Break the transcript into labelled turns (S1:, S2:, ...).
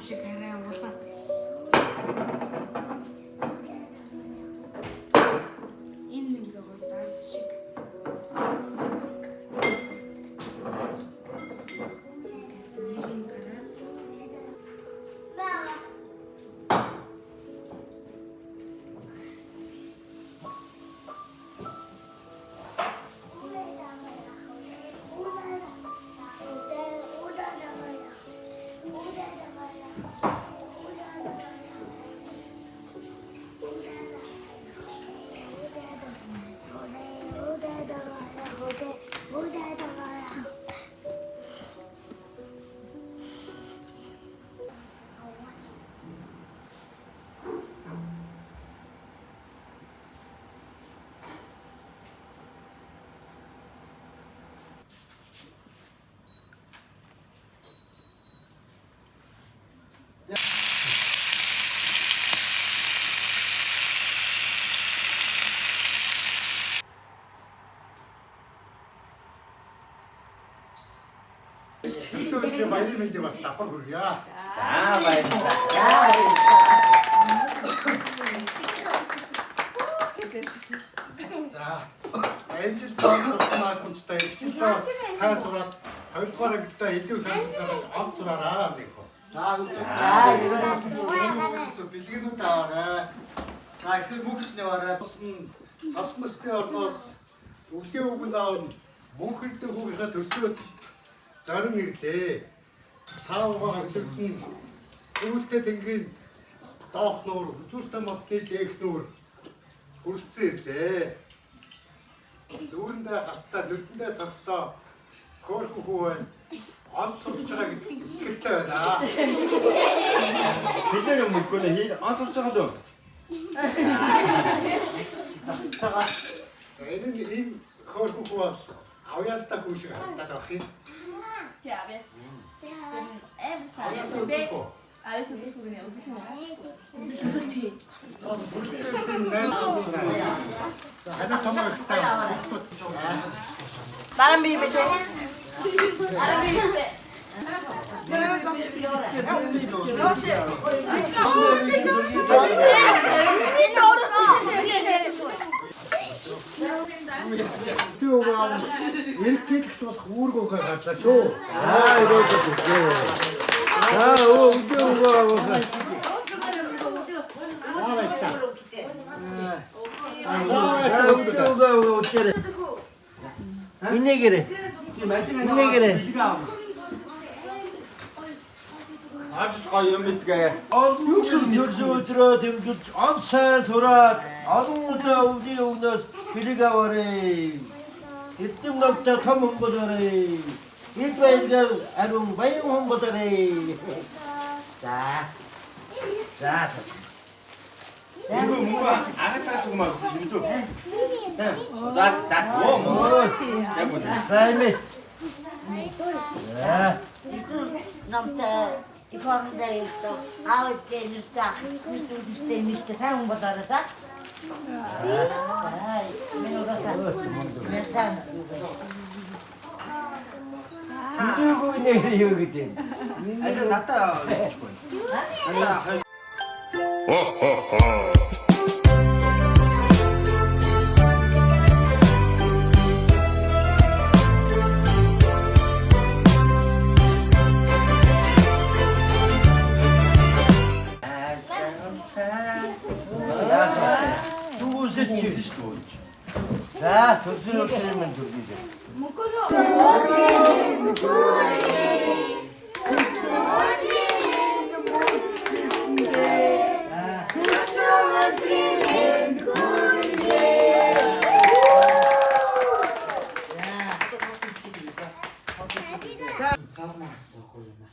S1: шиг арай улаан. Энэ нэг гоё дарс шиг. Нэрийн гараад.
S2: Өсөөлтөй баяр мэндийг бас давхар хүргье.
S3: За баярлалаа.
S2: За. Энэ жил тоонсоо хүнтэй хичээлээ сайн сураад 2 дугаар ангидаа илүү хандлагаж онц сураараа нэг хөө.
S4: За бэлгэнүүд аваарай. За их мөхөд нэвараа.
S2: Цас мэстэй орноос өвлөө үгэнд аавн мөнхөрдөө хүүгийнхаа төрсөд зарим нэрлээ. Саавгаа хөдөлгөн өвөлтэй тэнгэрийн доох нуур, хүчтэй модны дээх нуур хүрэлцэн ирлээ. Дүүрэндээ галтаа, нүдэндээ цогтоо хөөрхөн хүү байна. Онц сурч байгаа гэдэг итгэлтэй байна.
S3: Бид нэг юм өгөөнэ хий ансурч байгаа л үү?
S2: Энэ хөөрхөн хүү бол авьяастай хүү шиг харагдаад байх юм.
S1: Naran bir bete. Naran bir bete.
S2: Эргэжлэгч болох үүргөөхөө гарлаа шүү.
S5: Инегэрэ.
S3: Аавч гоё юм мэдгээ.
S5: Юу ч төрсөдрөө тэмдэж он сайн сураад олон удаа өвлийн өгнөөс бэлэг аваарэ. Эдгээр номтой том хөнгөлөөрэй. Эд баяргаар ариун баян хөнгөлөөрэй. За.
S3: Мөнгө агатаа зүгмаа юм дүү. За оо.
S5: Займэс.
S6: Намтай ихондоо аваад гэнэстэ ахчихсан нэртэй сайн хүн болоо та.
S5: Юу гэдэг.
S3: 아니 나타 해주고. 나타.
S5: 누구 세치? 자, 조수로 때리면 돌리죠.
S4: Сармаас тохиолна.